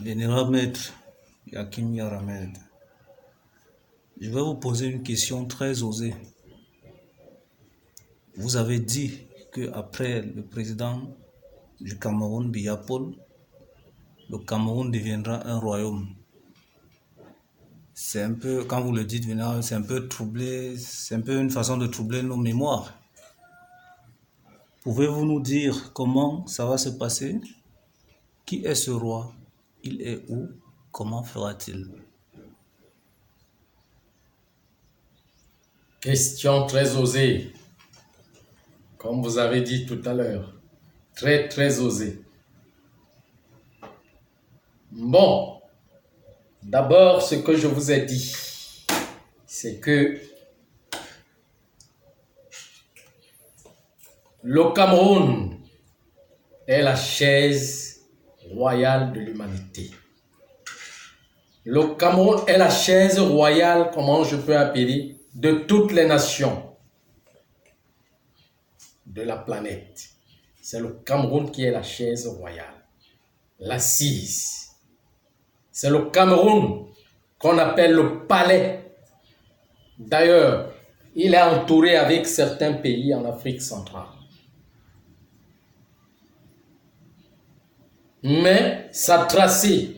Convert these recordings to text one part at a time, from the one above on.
Vénérable maître Yakim Yaramed, je vais vous poser une question très osée. Vous avez dit qu'après le président du Cameroun, Biya Paul, le Cameroun deviendra un royaume. C'est un peu, quand vous le dites, vénérable, c'est un peu troublé, c'est un peu une façon de troubler nos mémoires. Pouvez-vous nous dire comment ça va se passer? Qui est ce roi? Il est où? Comment fera-t-il? Question très osée, comme vous avez dit tout à l'heure. Très, très osée. Bon, d'abord, ce que je vous ai dit, c'est que le Cameroun est la chaise royale de l'humanité. Le Cameroun est la chaise royale, comment je peux appeler, de toutes les nations de la planète. C'est le Cameroun qui est la chaise royale, l'assise. C'est le Cameroun qu'on appelle le palais. D'ailleurs, il est entouré avec certains pays en Afrique centrale. Mais sa tracée,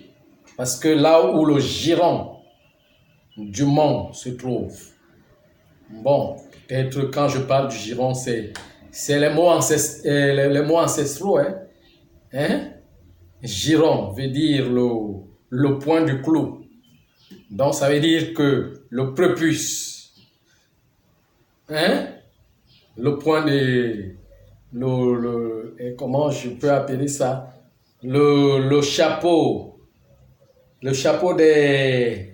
parce que là où le giron du monde se trouve, bon, peut-être quand je parle du giron, c'est les mots ancestraux, hein? Giron veut dire le point du clou. Donc ça veut dire que le prépuce, hein? Le point de... comment je peux appeler ça? Le chapeau des...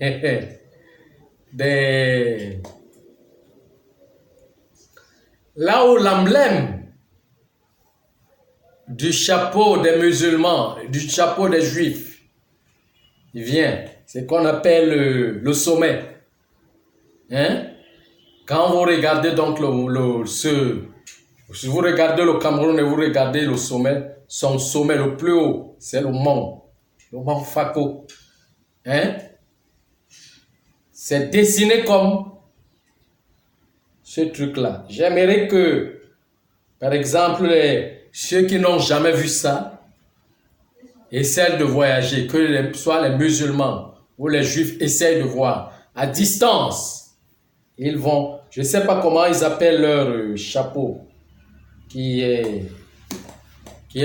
Là où l'emblème du chapeau des musulmans, du chapeau des juifs, il vient, c'est qu'on appelle le sommet. Hein? Quand vous regardez donc si vous regardez le Cameroun et vous regardez le sommet, son sommet le plus haut, c'est le mont Fako. Hein? C'est dessiné comme ce truc-là. J'aimerais que, par exemple, ceux qui n'ont jamais vu ça, essaient de voyager, que soit les musulmans ou les juifs essayent de voir à distance. Ils vont, je ne sais pas comment ils appellent leur chapeau, qui est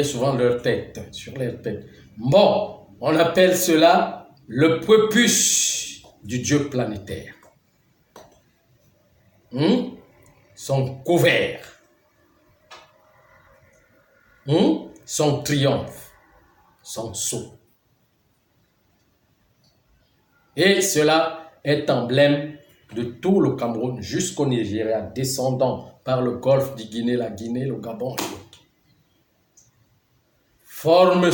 souvent leur tête, sur leur tête. Bon, on appelle cela le prépuce du Dieu planétaire. Son couvert, son triomphe, son sceau. Et cela est emblème de tout le Cameroun jusqu'au Nigeria, descendant par le golfe du Guinée, la Guinée, le Gabon et l'autre. Forme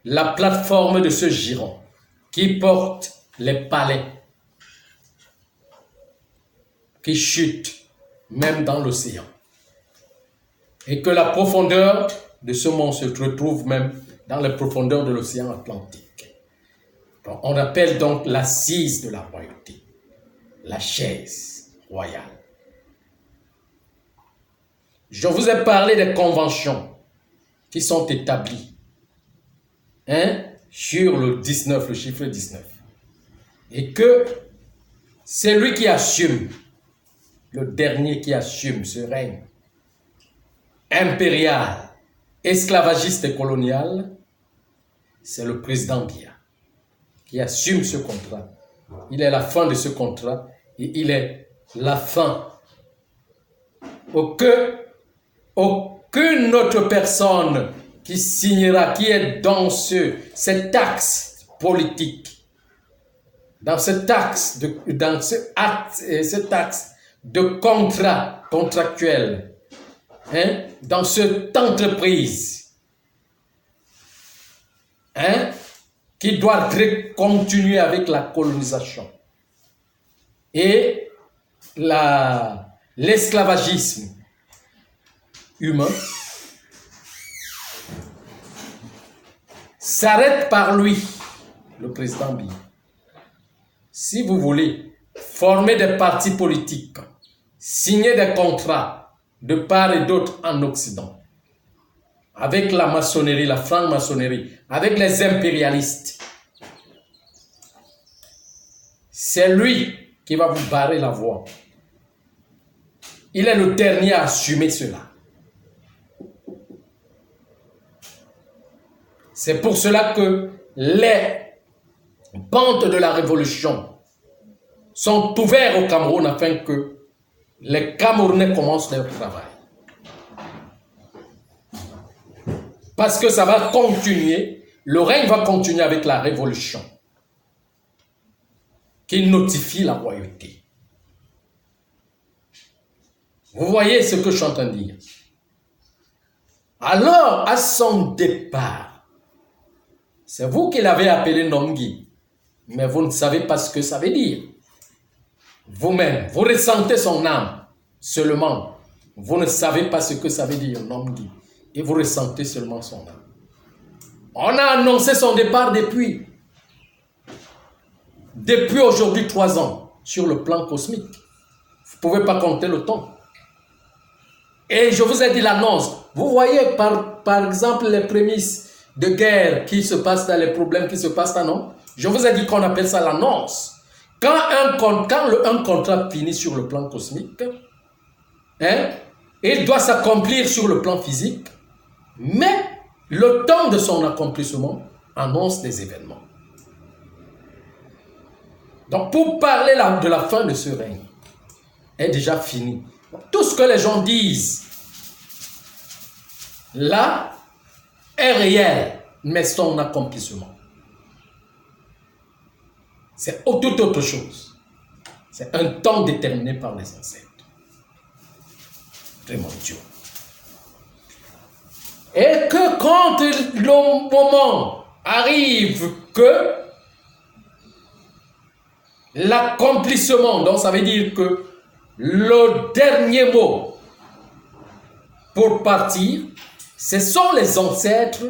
la plateforme de ce giron qui porte les palais, qui chutent même dans l'océan. Et que la profondeur de ce mont se retrouve même dans les profondeurs de l'océan Atlantique. Donc, on appelle donc l'assise de la royauté, la chaise royale. Je vous ai parlé des conventions qui sont établies sur le 19, le chiffre 19. Et que c'est lui qui assume, le dernier qui assume ce règne impérial, esclavagiste et colonial, c'est le président Biya qui assume ce contrat. Il est la fin de ce contrat et il est la fin. Aucune autre personne qui signera, qui est dans cet axe politique, dans cet axe de contrat contractuel, dans cette entreprise, qui doit continuer avec la colonisation et l'esclavagisme humain, s'arrête par lui, le président Biya. Si vous voulez former des partis politiques, signer des contrats de part et d'autre en Occident, avec la maçonnerie, la franc-maçonnerie, avec les impérialistes, c'est lui qui va vous barrer la voie. Il est le dernier à assumer cela. C'est pour cela que les pentes de la révolution sont ouvertes au Cameroun afin que les Camerounais commencent leur travail. Parce que ça va continuer, le règne va continuer avec la révolution qui notifie la royauté. Vous voyez ce que je suis en train de dire. Alors, à son départ, c'est vous qui l'avez appelé Nomgui, mais vous ne savez pas ce que ça veut dire. Vous-même, vous ressentez son âme seulement. Vous ne savez pas ce que ça veut dire Nomgui. Et vous ressentez seulement son âme. On a annoncé son départ depuis aujourd'hui 3 ans sur le plan cosmique. Vous ne pouvez pas compter le temps. Et je vous ai dit l'annonce. Vous voyez par exemple les prémices de guerre qui se passent dans les problèmes qui se passent là, non? Je vous ai dit qu'on appelle ça l'annonce. Quand un contrat finit sur le plan cosmique, il doit s'accomplir sur le plan physique, mais le temps de son accomplissement annonce des événements. Donc pour parler de la fin de ce règne, est déjà fini. Tout ce que les gens disent là est réel, mais son accomplissement, c'est tout autre chose. C'est un temps déterminé par les ancêtres. Très mon Dieu. Et que quand le moment arrive que l'accomplissement, donc ça veut dire que le dernier mot pour partir, ce sont les ancêtres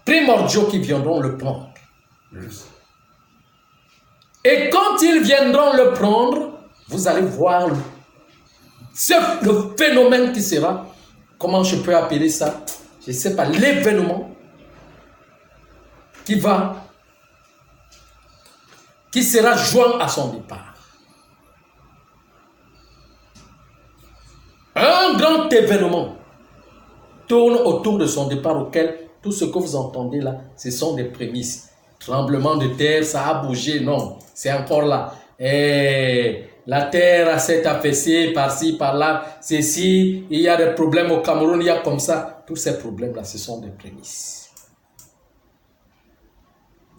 primordiaux qui viendront le prendre. Et quand ils viendront le prendre, vous allez voir le phénomène qui sera, comment je peux appeler ça, je ne sais pas, l'événement qui sera joint à son départ. Un grand événement tourne autour de son départ auquel tout ce que vous entendez là, ce sont des prémices. Tremblement de terre, ça a bougé, non, c'est encore là. Et la terre s'est affaissée par-ci, par-là, ceci, il y a des problèmes au Cameroun, il y a comme ça. Tous ces problèmes-là, ce sont des prémices.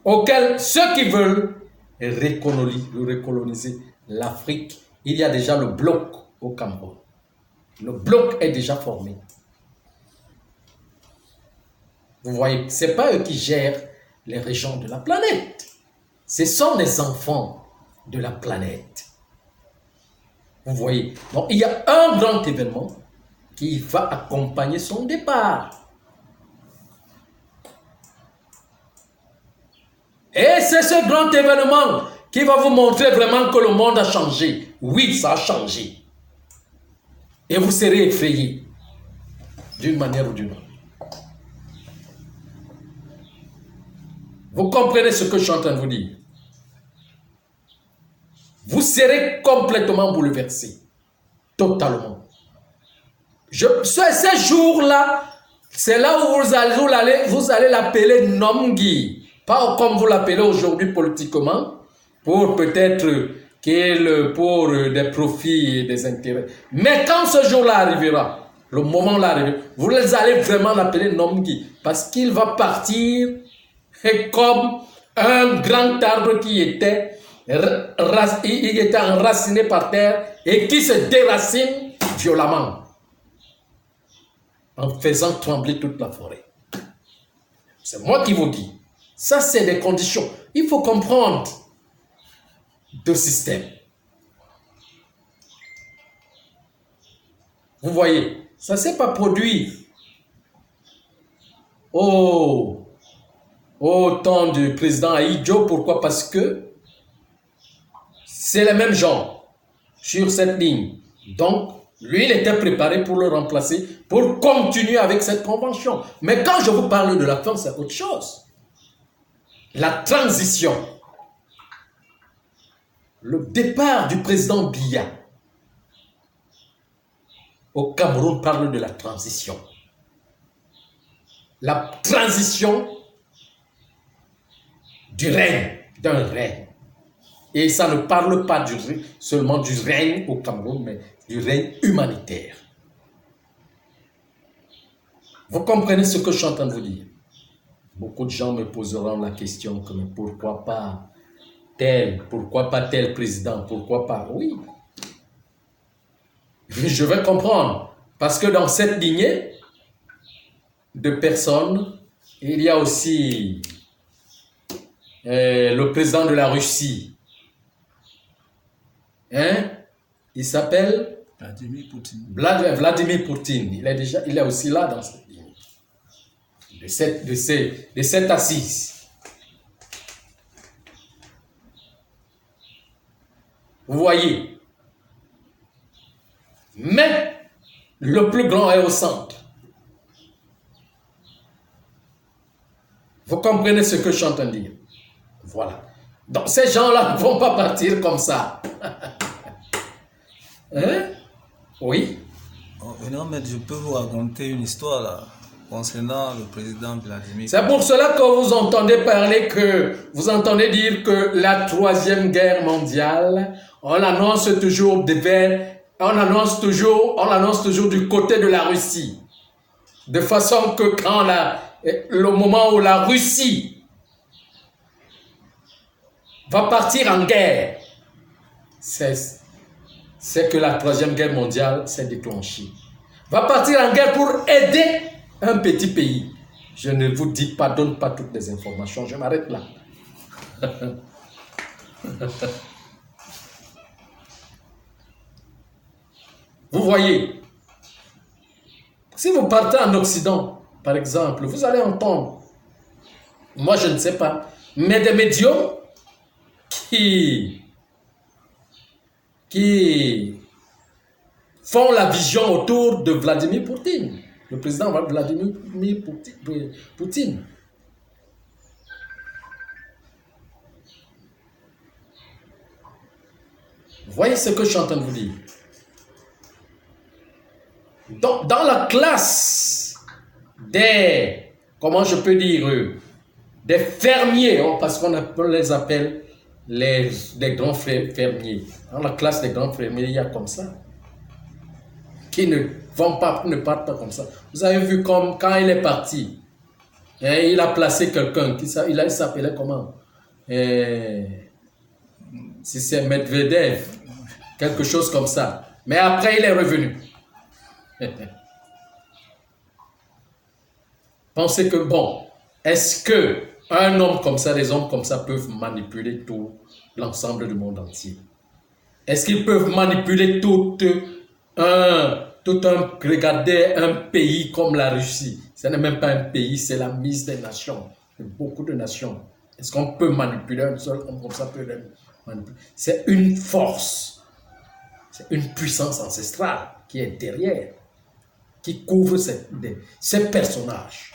Auxquels ceux qui veulent recoloniser l'Afrique, il y a déjà le bloc au Cameroun. Le bloc est déjà formé. Vous voyez, ce n'est pas eux qui gèrent les régions de la planète. Ce sont les enfants de la planète. Vous voyez, donc il y a un grand événement qui va accompagner son départ. Et c'est ce grand événement qui va vous montrer vraiment que le monde a changé. Oui, ça a changé. Et vous serez effrayés d'une manière ou d'une autre. Vous comprenez ce que je suis en train de vous dire? Vous serez complètement bouleversés. Totalement. Ces jours-là, c'est là où vous allez l'appeler Nomgui. Pas comme vous l'appelez aujourd'hui politiquement, pour peut-être pour des profits et des intérêts. Mais quand ce jour-là arrivera, le moment-là arrivera, vous allez vraiment l'appeler Nomgui. Parce qu'il va partir comme un grand arbre qui était enraciné par terre et qui se déracine violemment en faisant trembler toute la forêt. C'est moi qui vous dis. Ça, c'est des conditions. Il faut comprendre deux systèmes. Vous voyez, ça ne s'est pas produit. Oh, au temps du président Ahidjo. Pourquoi? Parce que c'est les mêmes gens sur cette ligne. Donc, lui, il était préparé pour le remplacer, pour continuer avec cette convention. Mais quand je vous parle de la fin, c'est autre chose. La transition. Le départ du président Biya au Cameroun parle de la transition. La transition du règne, d'un règne. Et ça ne parle pas seulement du règne au Cameroun, mais du règne humanitaire. Vous comprenez ce que je suis en train de vous dire? Beaucoup de gens me poseront la question que pourquoi pas tel président, pourquoi pas? Oui. Je vais comprendre. Parce que dans cette lignée de personnes, il y a aussi le président de la Russie. Hein? Il s'appelle Vladimir Poutine. Vladimir Poutine. Il est aussi là dans cette lignée. De cette assise. Vous voyez? Mais le plus grand est au centre. Vous comprenez ce que je suis en train de dire? Voilà. Donc ces gens-là ne vont pas partir comme ça. Hein? Oui. Oh, non, mais je peux vous raconter une histoire là, concernant le président Vladimir. C'est pour cela que vous entendez vous entendez dire que la troisième guerre mondiale, on l'annonce toujours du côté de la Russie. De façon que quand le moment où la Russie va partir en guerre, c'est que la troisième guerre mondiale s'est déclenchée. Va partir en guerre pour aider un petit pays. Je ne vous donne pas toutes les informations, je m'arrête là. Vous voyez, si vous partez en Occident, par exemple, vous allez entendre, moi je ne sais pas, mais des médiums qui font la vision autour de Vladimir Poutine, le président Vladimir Poutine. Vous voyez ce que je suis en train de vous dire? Dans la classe des, comment je peux dire, des fermiers, parce qu'on les appelle des grands fermiers. Dans la classe des grands fermiers, il y a comme ça. Qui ne partent pas comme ça. Vous avez vu comme quand il est parti, il a placé quelqu'un, il s'appelait comment? Si c'est Medvedev, quelque chose comme ça. Mais après, il est revenu. Pensez que, bon, est-ce que un homme comme ça, des hommes comme ça peuvent manipuler tout l'ensemble du monde entier? Est-ce qu'ils peuvent manipuler regardez un pays comme la Russie? Ce n'est même pas un pays, c'est la mise des nations, beaucoup de nations. Est-ce qu'on peut manipuler un seul homme comme ça? C'est une force, c'est une puissance ancestrale qui est derrière, qui couvre ces personnages.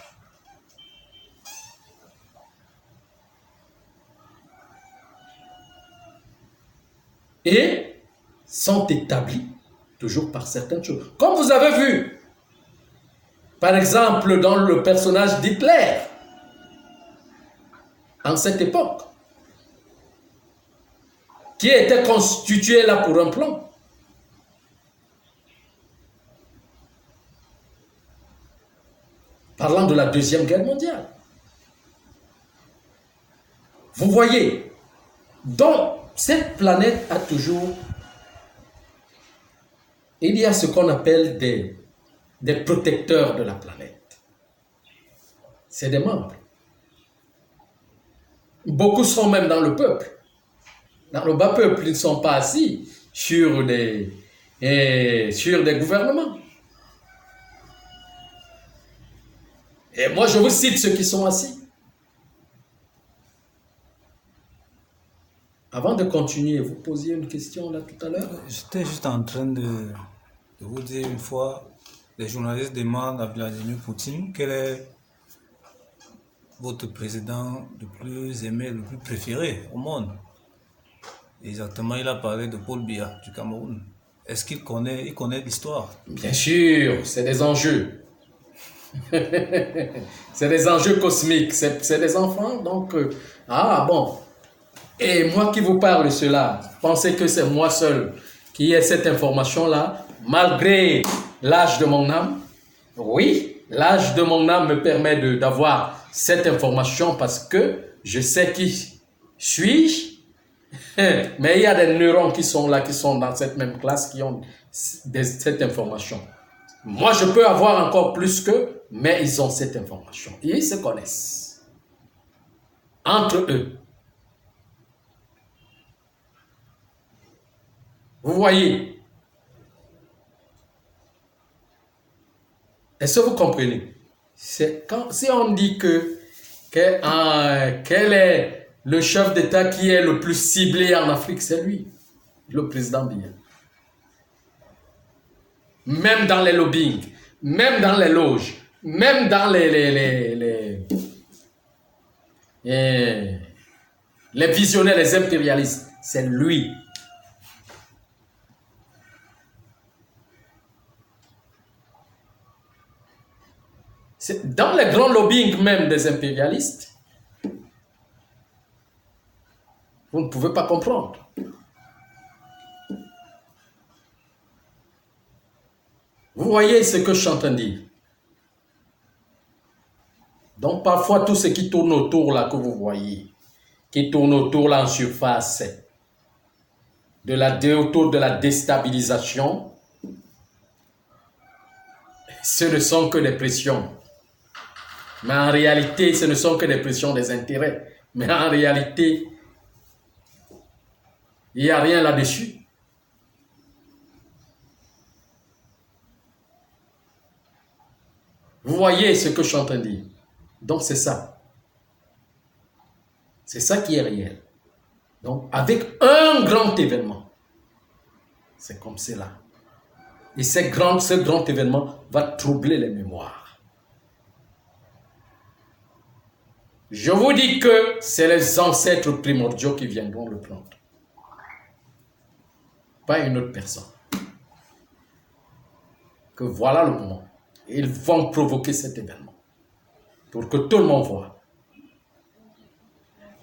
Et sont établis toujours par certaines choses. Comme vous avez vu, par exemple, dans le personnage d'Hitler, en cette époque, qui était constitué là pour un plan. Parlant de la Deuxième Guerre mondiale. Vous voyez, donc cette planète a toujours... Il y a ce qu'on appelle des protecteurs de la planète. C'est des membres. Beaucoup sont même dans le peuple. Dans le bas peuple, ils ne sont pas assis sur des gouvernements. Et moi, je vous cite ceux qui sont assis. Avant de continuer, vous posiez une question là tout à l'heure. J'étais juste en train de vous dire une fois, les journalistes demandent à Vladimir Poutine quel est votre président le plus aimé, le plus préféré au monde. Exactement, il a parlé de Paul Biya du Cameroun. Est-ce qu'il connaît l'histoire? Bien sûr, c'est des enjeux. C'est des enjeux cosmiques, c'est des enfants, donc... ah bon. Et moi qui vous parle de cela, pensez que c'est moi seul qui ai cette information-là, malgré l'âge de mon âme? Oui, l'âge de mon âme me permet d'avoir cette information parce que je sais qui suis-je. Mais il y a des neurones qui sont là, qui sont dans cette même classe, qui ont cette information. Moi, je peux avoir encore plus qu'eux, mais ils ont cette information. Ils se connaissent. Entre eux. Vous voyez? Est-ce que vous comprenez? C'est quand, si on dit quel est le chef d'État qui est le plus ciblé en Afrique, c'est lui, le président Biya. Même dans les lobbying, même dans les loges, même dans les visionnaires, les impérialistes, c'est lui. Dans les grands lobbying même des impérialistes, vous ne pouvez pas comprendre. Vous voyez ce que je suis en train de dire. Donc parfois tout ce qui tourne autour là que vous voyez, qui tourne autour là en surface, autour de la déstabilisation, ce ne sont que des pressions. Mais en réalité, ce ne sont que des pressions des intérêts. Mais en réalité, il n'y a rien là-dessus. Vous voyez ce que je suis en train de dire. Donc c'est ça. C'est ça qui est réel. Donc avec un grand événement, c'est comme cela. Et ce grand événement va troubler les mémoires. Je vous dis que c'est les ancêtres primordiaux qui viendront le prendre. Pas une autre personne. Que voilà le moment. Ils vont provoquer cet événement. Pour que tout le monde voit.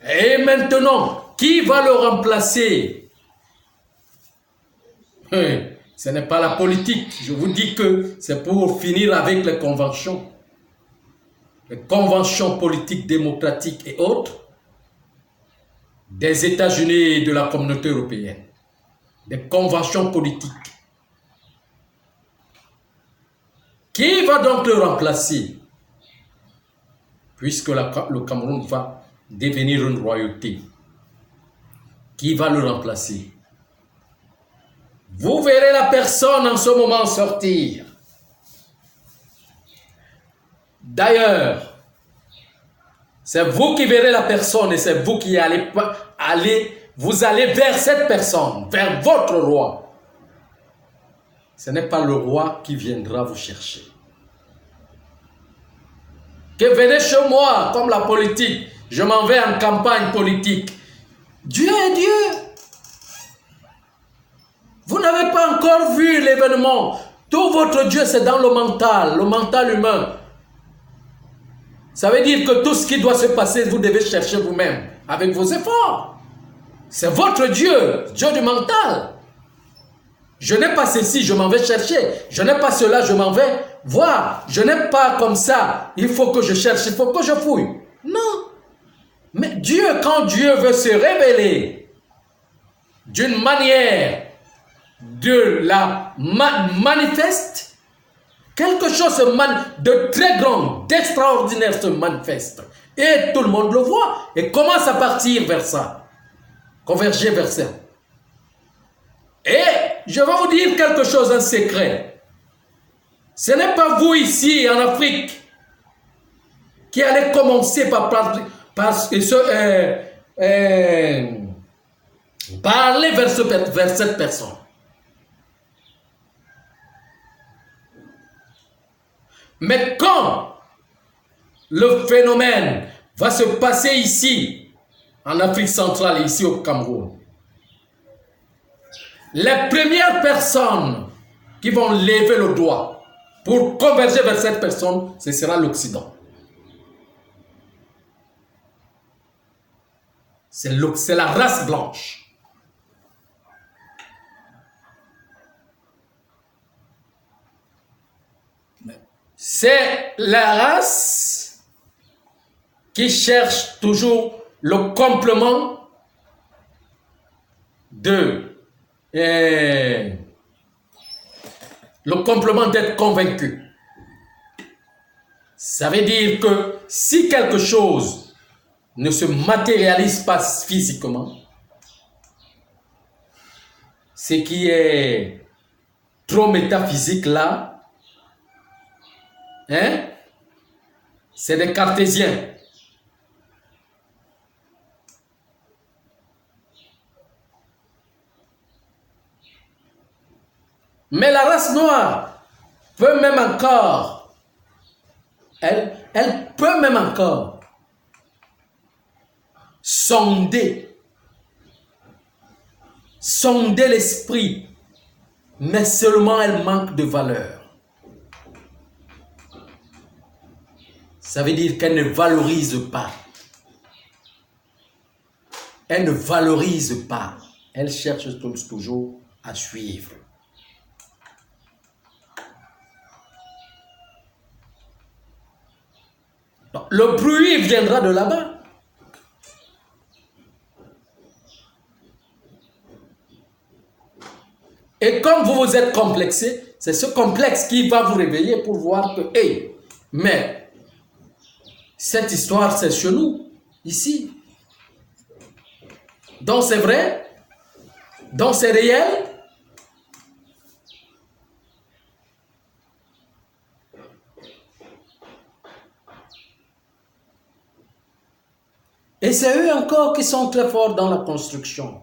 Et maintenant, qui va le remplacer? Ce n'est pas la politique. Je vous dis que c'est pour finir avec les conventions politiques démocratiques et autres des États-Unis et de la communauté européenne. Des conventions politiques. Qui va donc le remplacer? Puisque le Cameroun va devenir une royauté. Qui va le remplacer? Vous verrez la personne en ce moment sortir. D'ailleurs, c'est vous qui verrez la personne et c'est vous qui vous allez vers cette personne, vers votre roi. Ce n'est pas le roi qui viendra vous chercher. Que venez chez moi, comme la politique, je m'en vais en campagne politique. Dieu est Dieu. Vous n'avez pas encore vu l'événement. Tout votre Dieu, c'est dans le mental humain. Ça veut dire que tout ce qui doit se passer, vous devez chercher vous-même, avec vos efforts. C'est votre Dieu, Dieu du mental. Je n'ai pas ceci, je m'en vais chercher. Je n'ai pas cela, je m'en vais voir. Je n'ai pas comme ça, il faut que je cherche, il faut que je fouille. Non. Mais Dieu, quand Dieu veut se révéler d'une manière de la manifeste, quelque chose de très grand, d'extraordinaire se manifeste. Et tout le monde le voit et commence à partir vers ça. Converger vers ça. Et je vais vous dire quelque chose en secret. Ce n'est pas vous ici en Afrique qui allez commencer par Parlez vers cette personne. Mais quand le phénomène va se passer ici, en Afrique centrale et ici au Cameroun, les premières personnes qui vont lever le doigt pour converger vers cette personne, ce sera l'Occident. C'est la race blanche. C'est la race qui cherche toujours le complément d'être convaincu. Ça veut dire que si quelque chose ne se matérialise pas physiquement, ce qui est trop métaphysique là, c'est des cartésiens. Mais la race noire peut même encore, elle peut même encore sonder l'esprit, mais seulement elle manque de valeur. Ça veut dire qu'elle ne valorise pas. Elle ne valorise pas. Elle cherche toujours à suivre. Donc, le bruit viendra de là-bas. Et comme vous vous êtes complexé, c'est ce complexe qui va vous réveiller pour voir que, hey, mais cette histoire, c'est chez nous, ici. Donc c'est vrai, donc c'est réel. Et c'est eux encore qui sont très forts dans la construction.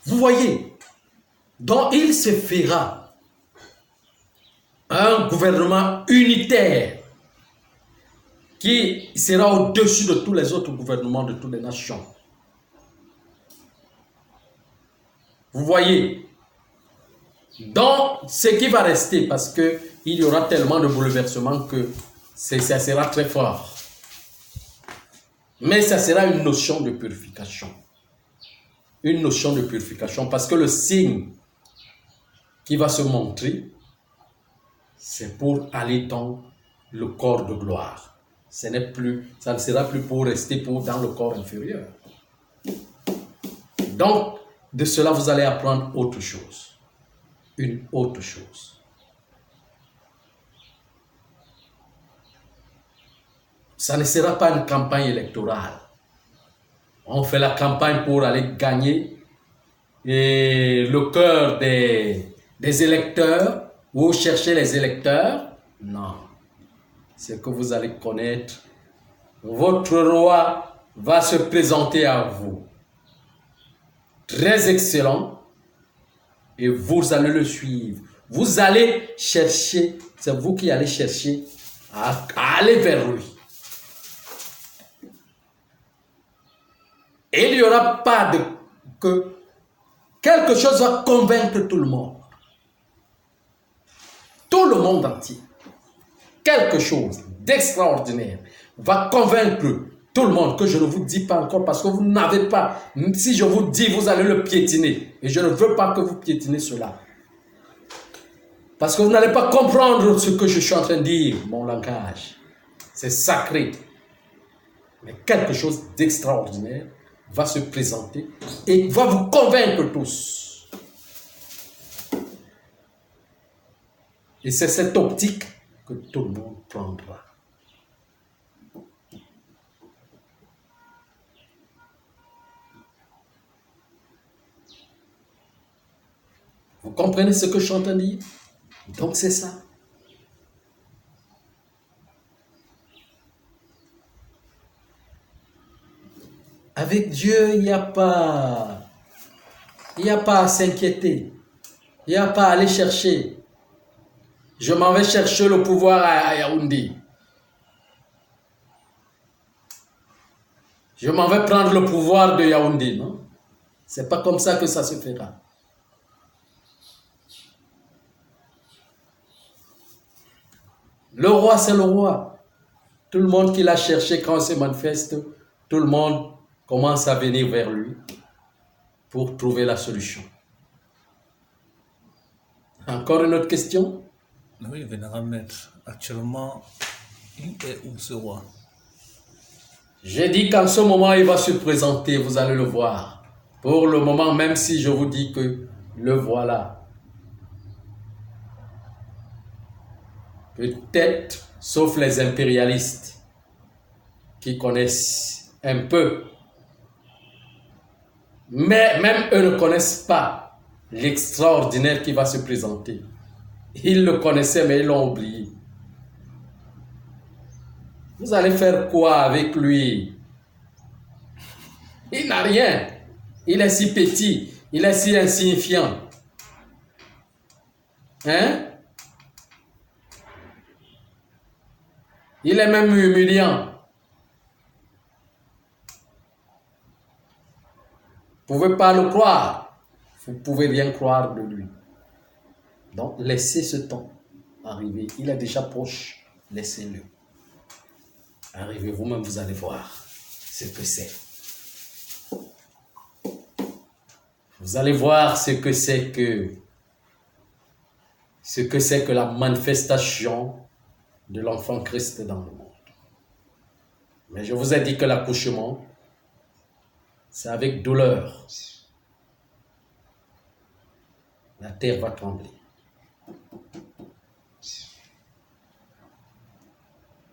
Vous voyez, donc il se fera un gouvernement unitaire qui sera au-dessus de tous les autres gouvernements de toutes les nations. Vous voyez, donc ce qui va rester, parce qu'il y aura tellement de bouleversements que ça sera très fort. Mais ça sera une notion de purification. Une notion de purification, parce que le signe qui va se montrer, c'est pour aller dans le corps de gloire. Ça ne sera plus pour rester dans le corps inférieur. Donc, de cela, vous allez apprendre autre chose. Une autre chose. Ça ne sera pas une campagne électorale. On fait la campagne pour aller gagner le cœur des électeurs ou chercher les électeurs. Non. C'est que vous allez connaître. Votre roi va se présenter à vous. Très excellent. Et vous allez le suivre. Vous allez chercher, c'est vous qui allez chercher à aller vers lui. Et il n'y aura pas que quelque chose va convaincre tout le monde. Tout le monde entier. Quelque chose d'extraordinaire va convaincre tout le monde, que je ne vous dis pas encore parce que vous n'avez pas. Si je vous dis, vous allez le piétiner. Et je ne veux pas que vous piétinez cela. Parce que vous n'allez pas comprendre ce que je suis en train de dire, mon langage. C'est sacré. Mais quelque chose d'extraordinaire va se présenter et va vous convaincre tous. Et c'est cette optique que tout le monde prendra. Vous comprenez ce que je suis en train de dire? Donc c'est ça. Avec Dieu, il n'y a pas à s'inquiéter. Il n'y a pas à aller chercher. Je m'en vais chercher le pouvoir à Yaoundé. Je m'en vais prendre le pouvoir de Yaoundé, non? C'est pas comme ça que ça se fera. Le roi, c'est le roi. Tout le monde qui l'a cherché quand il se manifeste, tout le monde commence à venir vers lui pour trouver la solution. Encore une autre question? Oui, vénérable maître. Actuellement, il est où ce roi? J'ai dit qu'en ce moment, il va se présenter, vous allez le voir. Pour le moment, même si je vous dis que le voilà. Peut-être, sauf les impérialistes qui connaissent un peu. Mais même eux ne connaissent pas l'extraordinaire qui va se présenter. Ils le connaissaient, mais ils l'ont oublié. Vous allez faire quoi avec lui? Il n'a rien. Il est si petit. Il est si insignifiant. Hein? Il est même humiliant. Vous ne pouvez pas le croire. Vous ne pouvez rien croire de lui. Donc, laissez ce temps arriver. Il est déjà proche. Laissez-le. Arrivez vous-même, vous allez voir ce que c'est. Vous allez voir ce que c'est que la manifestation de l'enfant Christ dans le monde. Mais je vous ai dit que l'accouchement, c'est avec douleur. La terre va trembler.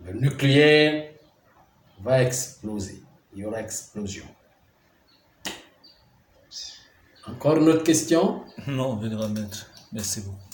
Le nucléaire va exploser. Il y aura explosion. Encore une autre question? Non, vénérable maître. Merci beaucoup.